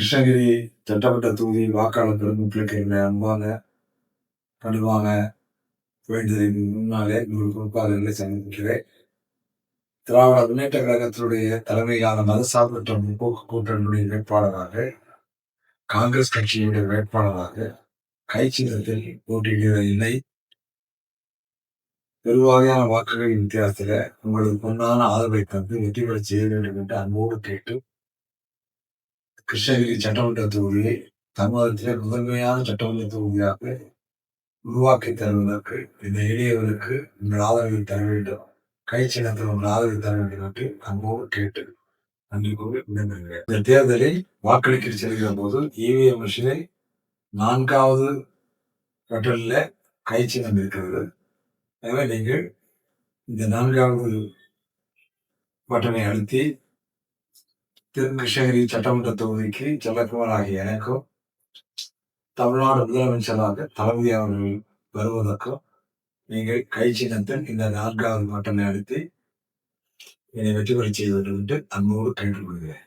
கிருஷ்ணகிரி சட்டமன்ற தொகுதி வாக்காளர் பெருமக்களுக்கு என்னை அன்பான பணிவான வேண்டுதலின் முன்னாலே உங்களுக்கு முன்பாக சந்திக்கிறேன். திராவிட முன்னேற்ற கழகத்தினுடைய தலைமையிலான மதசார்பற்ற முற்போக்கு கூட்டணியுடைய வேட்பாளராக, காங்கிரஸ் கட்சியுடைய வேட்பாளராக கைச்சின்னத்தில் போட்டியிடுகிற என்னை பெருவாரியான வாக்குகளின் வித்தியாசத்தில் உங்களுக்கு பொன்னான ஆதரவை தந்து வெற்றி பெற செய்ய வேண்டும் என்று அன்போடு கேட்டு, கிருஷ்ணகிரி சட்டமன்ற தொகுதியை தமிழகத்திலே முதன்மையான சட்டமன்ற தொகுதியாக உருவாக்கி தருவதற்கு இந்த எளியவர்களுக்கு உங்கள் ஆதரவை தர வேண்டும், கை சின்னத்தில் உங்கள் ஆதரவை தர வேண்டும் என்று அன்போடு கேட்டு நன்றி கூறி விடைபெறுகிறேன். இந்த தேர்தலில் வாக்களிக்க செல்கிற போது இவிஎம் மிஷினை 4வது பட்டனில் கை சின்னம் இருக்கிறது. எனவே நீங்கள் இந்த 4வது பட்டனை அழுத்தி கிருஷ்ணகிரி சட்டமன்ற தொகுதிக்கு செல்லக்குமார் ஆகிய எனக்கும், தமிழ்நாடு முதலமைச்சராக தளபதி அவர்கள் வருவதற்கும் நீங்கள் கை சின்னத்தில் இந்த 4வது பட்டனை அழுத்தி என்னை வெற்றி பெற செய்ய வேண்டும் என்று அன்போடு கேட்டுக்கொள்கிறேன்.